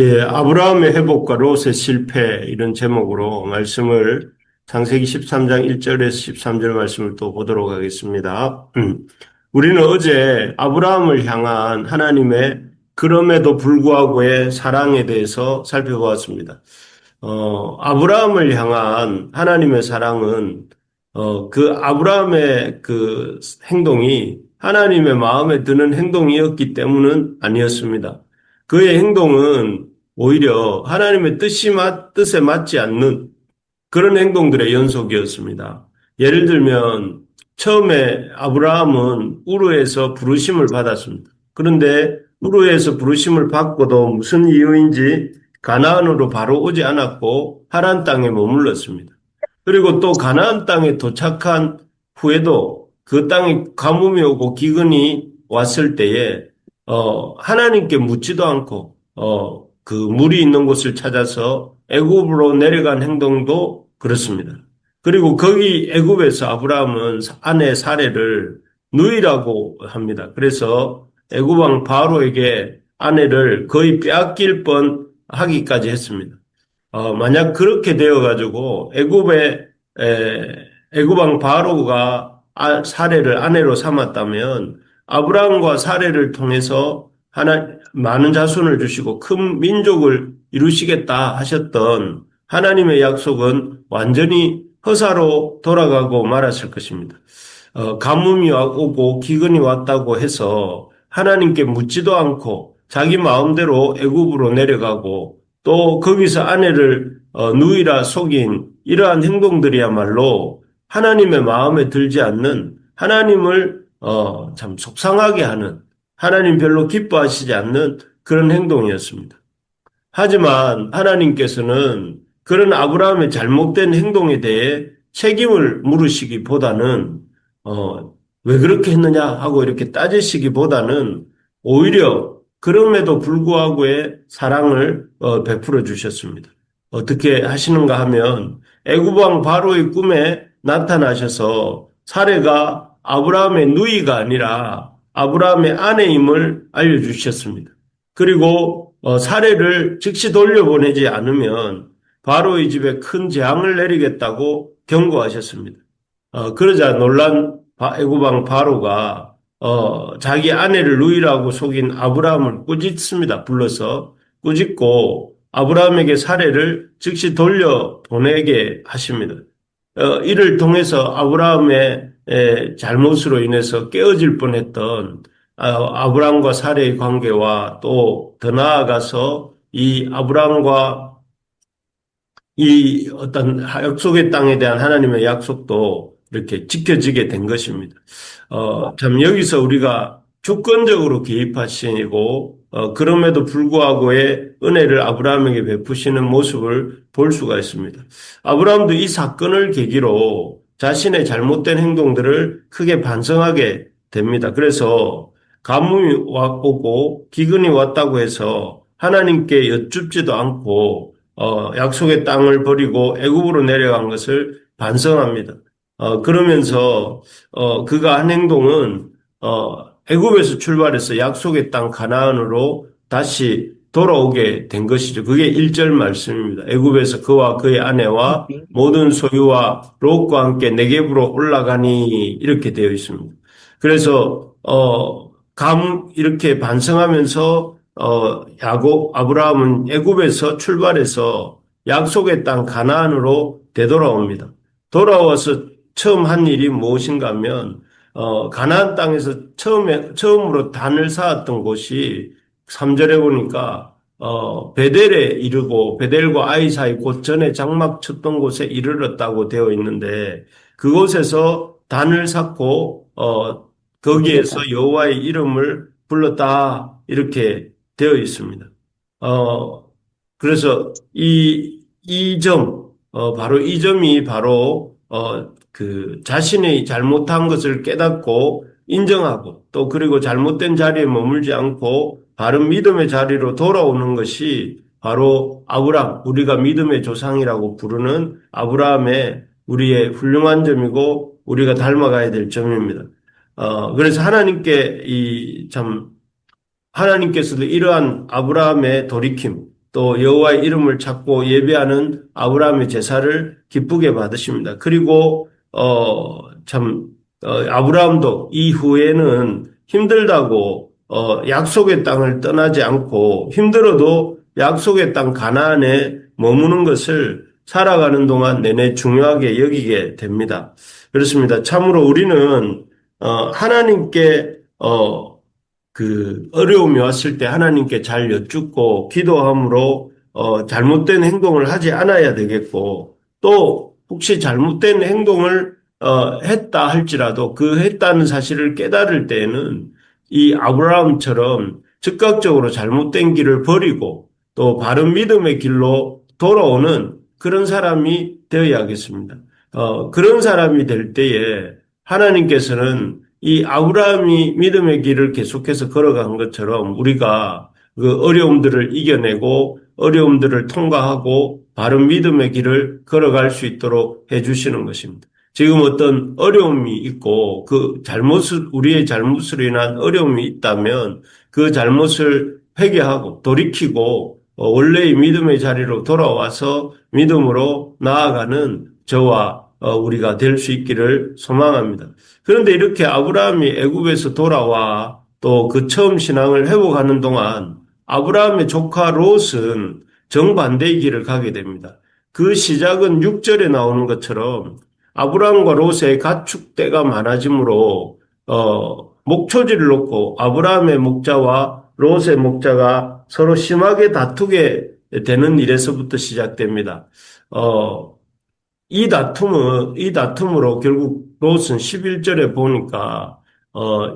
예, 아브라함의 회복과 롯의 실패 이런 제목으로 말씀을 창세기 13장 1절에서 13절 말씀을 또 보도록 하겠습니다. 우리는 어제 아브라함을 향한 하나님의 그럼에도 불구하고의 사랑에 대해서 살펴보았습니다. 아브라함을 향한 하나님의 사랑은 그 아브라함의 그 행동이 하나님의 마음에 드는 행동이었기 때문은 아니었습니다. 그의 행동은 오히려 하나님의 뜻에 맞지 않는 그런 행동들의 연속이었습니다. 예를 들면 처음에 아브라함은 우르에서 부르심을 받았습니다. 그런데 우르에서 부르심을 받고도 무슨 이유인지 가나안으로 바로 오지 않았고 하란 땅에 머물렀습니다. 그리고 또 가나안 땅에 도착한 후에도 그 땅에 가뭄이 오고 기근이 왔을 때에 하나님께 묻지도 않고 그 물이 있는 곳을 찾아서 애굽으로 내려간 행동도 그렇습니다. 그리고 거기 애굽에서 아브라함은 아내 사레를 누이라고 합니다. 그래서 애굽 왕 바로에게 아내를 거의 빼앗길 뻔 하기까지 했습니다. 만약 그렇게 되어가지고 애굽 왕 바로가 사레를 아내로 삼았다면 아브라함과 사레를 통해서 많은 자손을 주시고 큰 민족을 이루시겠다 하셨던 하나님의 약속은 완전히 허사로 돌아가고 말았을 것입니다. 가뭄이 오고 기근이 왔다고 해서 하나님께 묻지도 않고 자기 마음대로 애굽으로 내려가고 또 거기서 아내를 누이라 속인 이러한 행동들이야말로 하나님의 마음에 들지 않는 하나님을 참 속상하게 하는 하나님 별로 기뻐하시지 않는 그런 행동이었습니다. 하지만 하나님께서는 그런 아브라함의 잘못된 행동에 대해 책임을 물으시기보다는 왜 그렇게 했느냐 하고 이렇게 따지시기보다는 오히려 그럼에도 불구하고의 사랑을 베풀어 주셨습니다. 어떻게 하시는가 하면 애굽 왕 바로의 꿈에 나타나셔서 사례가 아브라함의 누이가 아니라 아브라함의 아내임을 알려주셨습니다. 그리고 사례를 즉시 돌려보내지 않으면 바로의 집에 큰 재앙을 내리겠다고 경고하셨습니다. 그러자 놀란 애굽 왕 바로가 자기 아내를 누이라고 속인 아브라함을 꾸짖습니다. 불러서 꾸짖고 아브라함에게 사례를 즉시 돌려보내게 하십니다. 이를 통해서 아브라함의 잘못으로 인해서 깨어질 뻔했던 아브라함과 사례의 관계와 또 더 나아가서 이 아브라함과 이 어떤 약속의 땅에 대한 하나님의 약속도 이렇게 지켜지게 된 것입니다. 참 여기서 우리가 주권적으로 개입하시고 그럼에도 불구하고의 은혜를 아브라함에게 베푸시는 모습을 볼 수가 있습니다. 아브라함도 이 사건을 계기로 자신의 잘못된 행동들을 크게 반성하게 됩니다. 그래서 가뭄이 오고 기근이 왔다고 해서 하나님께 여쭙지도 않고 약속의 땅을 버리고 애굽으로 내려간 것을 반성합니다. 그러면서 그가 한 행동은 애굽에서 출발해서 약속의 땅 가나안으로 다시 돌아오게 된 것이죠. 그게 1절 말씀입니다. 애굽에서 그와 그의 아내와 모든 소유와 롯과 함께 네겝으로 올라가니 이렇게 되어 있습니다. 그래서 이렇게 반성하면서 아브라함은 애굽에서 출발해서 약속의 땅 가나안으로 되돌아옵니다. 돌아와서 처음 한 일이 무엇인가 하면 가나안 땅에서 처음으로 단을 쌓았던 곳이 3절에 보니까 베델에 이르고 베델과 아이 사이 곧 전에 장막 쳤던 곳에 이르렀다고 되어 있는데 그곳에서 단을 쌓고 거기에서 여호와의 이름을 불렀다 이렇게 되어 있습니다. 어, 그래서 바로 이 점이 바로, 그 자신의 잘못한 것을 깨닫고 인정하고 또 그리고 잘못된 자리에 머물지 않고 바른 믿음의 자리로 돌아오는 것이 바로 우리가 믿음의 조상이라고 부르는 아브라함의 우리의 훌륭한 점이고 우리가 닮아가야 될 점입니다. 그래서 하나님께 하나님께서도 이러한 아브라함의 돌이킴, 또 여호와의 이름을 찾고 예배하는 아브라함의 제사를 기쁘게 받으십니다. 그리고 아브라함도 이후에는 힘들다고 약속의 땅을 떠나지 않고 힘들어도 약속의 땅 가나안에 머무는 것을 살아가는 동안 내내 중요하게 여기게 됩니다. 그렇습니다. 참으로 우리는 하나님께 그 어려움이 왔을 때 하나님께 잘 여쭙고 기도함으로 잘못된 행동을 하지 않아야 되겠고, 또 혹시 잘못된 행동을 했다 할지라도 그 했다는 사실을 깨달을 때에는 이 아브라함처럼 즉각적으로 잘못된 길을 버리고 또 바른 믿음의 길로 돌아오는 그런 사람이 되어야겠습니다. 그런 사람이 될 때에 하나님께서는 이 아브라함이 믿음의 길을 계속해서 걸어간 것처럼 우리가 그 어려움들을 이겨내고 어려움들을 통과하고 바른 믿음의 길을 걸어갈 수 있도록 해주시는 것입니다. 지금 어떤 어려움이 있고 우리의 잘못으로 인한 어려움이 있다면 그 잘못을 회개하고 돌이키고 원래의 믿음의 자리로 돌아와서 믿음으로 나아가는 저와 우리가 될 수 있기를 소망합니다. 그런데 이렇게 아브라함이 애굽에서 돌아와 또 그 처음 신앙을 회복하는 동안 아브라함의 조카 롯은 정반대의 길을 가게 됩니다. 그 시작은 6절에 나오는 것처럼 아브라함과 롯의 가축대가 많아지므로 목초지를 놓고 아브라함의 목자와 롯의 목자가 서로 심하게 다투게 되는 일에서부터 시작됩니다. 이 다툼으로 결국 롯은 11절에 보니까,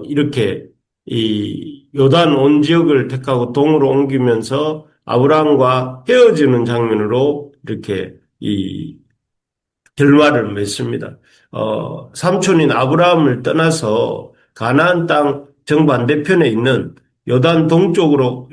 이렇게 이 요단 온 지역을 택하고 동으로 옮기면서 아브라함과 헤어지는 장면으로 이렇게 이 결말을 맺습니다. 삼촌인 아브라함을 떠나서 가나안 땅 정반대편에 있는 요단 동쪽으로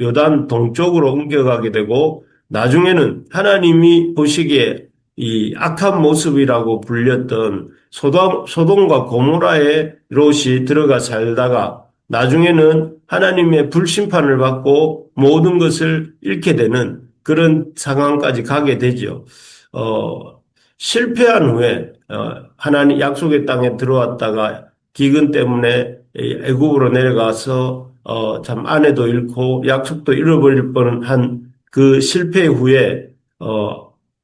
옮겨가게 되고, 나중에는 하나님이 보시기에 이 악한 모습이라고 불렸던 소돔과 고모라에 롯이 들어가 살다가 나중에는 하나님의 불심판을 받고 모든 것을 잃게 되는 그런 상황까지 가게 되죠. 실패한 후에 하나님 약속의 땅에 들어왔다가 기근 때문에 애굽으로 내려가서 참 아내도 잃고 약속도 잃어버릴 뻔한 그 실패 후에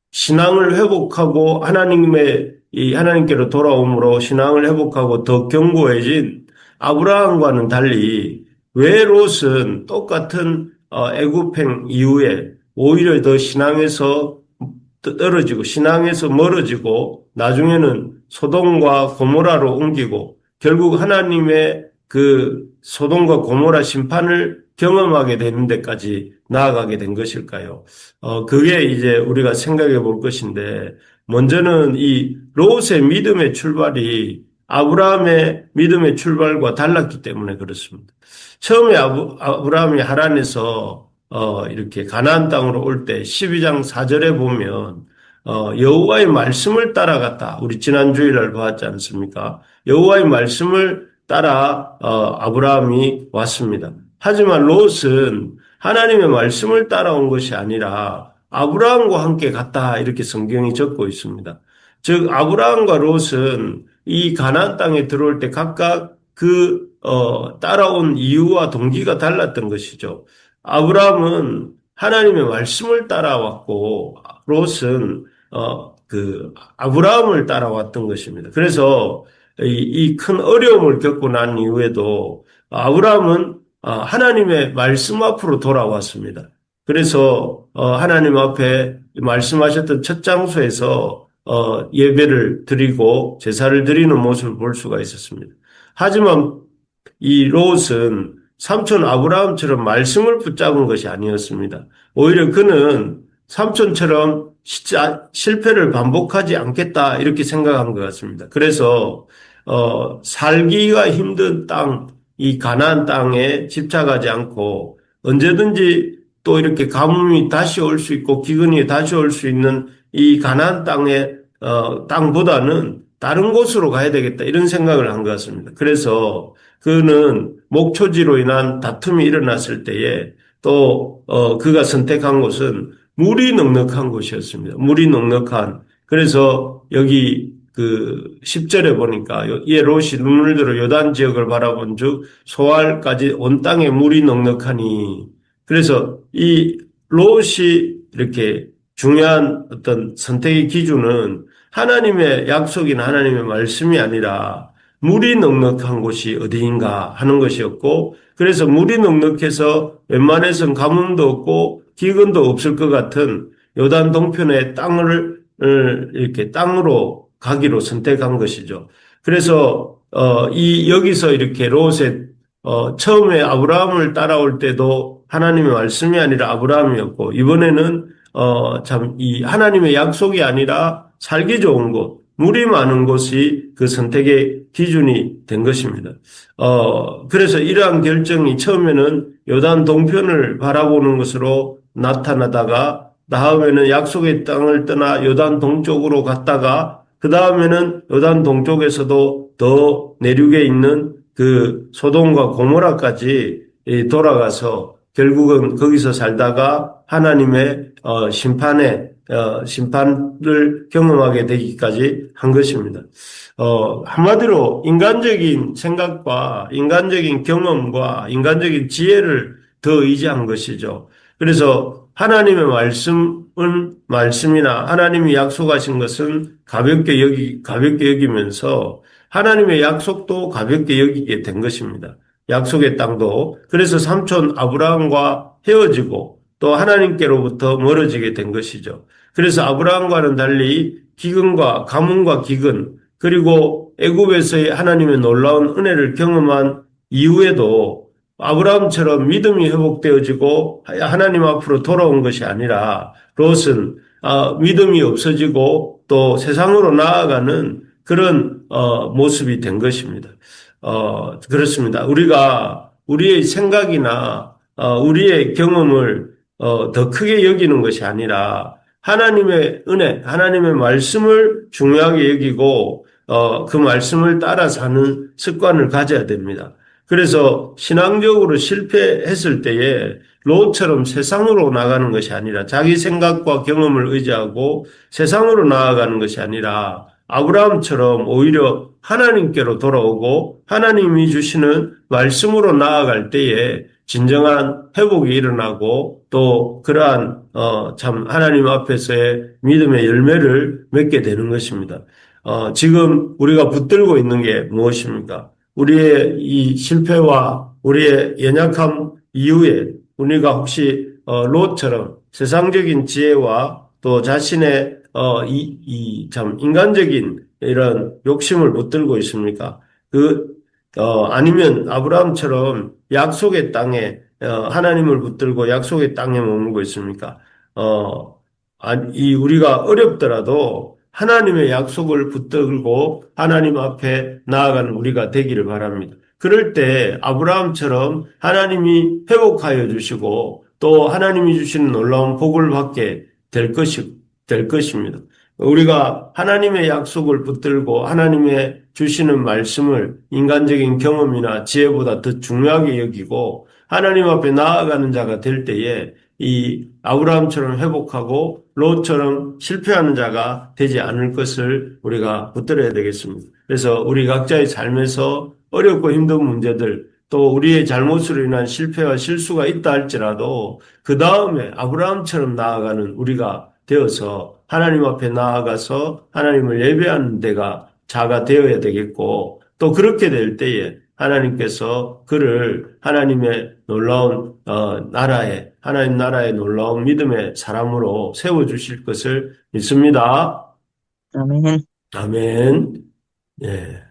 신앙을 회복하고 하나님께로 돌아옴으로 신앙을 회복하고 더 견고해진 아브라함과는 달리 왜 롯은 똑같은 애굽행 이후에 오히려 더 신앙에서 떨어지고 신앙에서 멀어지고 나중에는 소돔과 고모라로 옮기고 결국 하나님의 그 소돔과 고모라 심판을 경험하게 되는 데까지 나아가게 된 것일까요? 그게 이제 우리가 생각해 볼 것인데, 먼저는 이 롯의 믿음의 출발이 아브라함의 믿음의 출발과 달랐기 때문에 그렇습니다. 처음에 아브라함이 하란에서 이렇게 가나안 땅으로 올 때 12장 4절에 보면 여호와의 말씀을 따라갔다. 우리 지난 주일날 보았지 않습니까? 여호와의 말씀을 따라 아브라함이 왔습니다. 하지만 롯은 하나님의 말씀을 따라온 것이 아니라 아브라함과 함께 갔다 이렇게 성경이 적고 있습니다. 즉 아브라함과 롯은 이 가나안 땅에 들어올 때 각각 따라온 이유와 동기가 달랐던 것이죠. 아브라함은 하나님의 말씀을 따라왔고 롯은 아브라함을 따라왔던 것입니다. 그래서 이 큰 어려움을 겪고 난 이후에도 아브라함은 하나님의 말씀 앞으로 돌아왔습니다. 그래서 하나님 앞에 말씀하셨던 첫 장소에서 예배를 드리고 제사를 드리는 모습을 볼 수가 있었습니다. 하지만 이 롯은 삼촌 아브라함처럼 말씀을 붙잡은 것이 아니었습니다. 오히려 그는 삼촌처럼 실패를 반복하지 않겠다 이렇게 생각한 것 같습니다. 그래서 살기가 힘든 땅, 이 가나안 땅에 집착하지 않고 언제든지 또 이렇게 가뭄이 다시 올 수 있고 기근이 다시 올 수 있는 이 가나안 땅보다는 다른 곳으로 가야 되겠다 이런 생각을 한 것 같습니다. 그래서 그는 목초지로 인한 다툼이 일어났을 때에 또 그가 선택한 곳은 물이 넉넉한 곳이었습니다. 물이 넉넉한. 그래서 여기 그 10절에 보니까 이에 롯이 눈을 들어 요단 지역을 바라본즉 소알까지 온 땅에 물이 넉넉하니. 그래서 이 롯이 이렇게 중요한 어떤 선택의 기준은 하나님의 약속인 하나님의 말씀이 아니라 물이 넉넉한 곳이 어디인가 하는 것이었고, 그래서 물이 넉넉해서 웬만해선 가뭄도 없고 기근도 없을 것 같은 요단 동편의 땅을 이렇게 땅으로 가기로 선택한 것이죠. 그래서 이 여기서 이렇게 롯의 처음에 아브라함을 따라올 때도 하나님의 말씀이 아니라 아브라함이었고, 이번에는 참 이 하나님의 약속이 아니라 살기 좋은 곳, 물이 많은 곳이 그 선택의 기준이 된 것입니다. 그래서 이러한 결정이 처음에는 요단 동편을 바라보는 것으로 나타나다가 다음에는 약속의 땅을 떠나 요단 동쪽으로 갔다가 그 다음에는 요단 동쪽에서도 더 내륙에 있는 그 소돔과 고모라까지 돌아가서 결국은 거기서 살다가 하나님의 심판을 경험하게 되기까지 한 것입니다. 한마디로 인간적인 생각과 인간적인 경험과 인간적인 지혜를 더 의지한 것이죠. 그래서 하나님의 말씀은 말씀이나 하나님이 약속하신 것은 가볍게 여기면서 하나님의 약속도 가볍게 여기게 된 것입니다. 약속의 땅도. 그래서 삼촌 아브라함과 헤어지고 또 하나님께로부터 멀어지게 된 것이죠. 그래서 아브라함과는 달리 기근과 가뭄과 기근 그리고 애굽에서의 하나님의 놀라운 은혜를 경험한 이후에도 아브라함처럼 믿음이 회복되어지고 하나님 앞으로 돌아온 것이 아니라 롯은 믿음이 없어지고 또 세상으로 나아가는 그런 모습이 된 것입니다. 그렇습니다. 우리가 우리의 생각이나 우리의 경험을 더 크게 여기는 것이 아니라 하나님의 은혜, 하나님의 말씀을 중요하게 여기고 그 말씀을 따라 사는 습관을 가져야 됩니다. 그래서 신앙적으로 실패했을 때에 롯처럼 세상으로 나가는 것이 아니라 자기 생각과 경험을 의지하고 세상으로 나아가는 것이 아니라 아브라함처럼 오히려 하나님께로 돌아오고 하나님이 주시는 말씀으로 나아갈 때에 진정한 회복이 일어나고 또 그러한 참 하나님 앞에서의 믿음의 열매를 맺게 되는 것입니다. 지금 우리가 붙들고 있는 게 무엇입니까? 우리의 이 실패와 우리의 연약함 이후에 우리가 혹시 롯처럼 세상적인 지혜와 또 자신의 참 인간적인 이런 욕심을 붙들고 있습니까? 아니면 아브라함처럼 약속의 땅에 하나님을 붙들고 약속의 땅에 머물고 있습니까? 우리가 어렵더라도 하나님의 약속을 붙들고 하나님 앞에 나아가는 우리가 되기를 바랍니다. 그럴 때 아브라함처럼 하나님이 회복하여 주시고 또 하나님이 주시는 놀라운 복을 받게 될 것입니다. 우리가 하나님의 약속을 붙들고 하나님의 주시는 말씀을 인간적인 경험이나 지혜보다 더 중요하게 여기고 하나님 앞에 나아가는 자가 될 때에 이 아브라함처럼 회복하고 롯처럼 실패하는 자가 되지 않을 것을 우리가 붙들어야 되겠습니다. 그래서 우리 각자의 삶에서 어렵고 힘든 문제들 또 우리의 잘못으로 인한 실패와 실수가 있다 할지라도 그 다음에 아브라함처럼 나아가는 우리가 되어서 하나님 앞에 나아가서 하나님을 예배하는 데가 자가 되어야 되겠고 또 그렇게 될 때에 하나님께서 그를 하나님의 놀라운 하나님 나라의 놀라운 믿음의 사람으로 세워주실 것을 믿습니다. 아멘. 아멘. 예.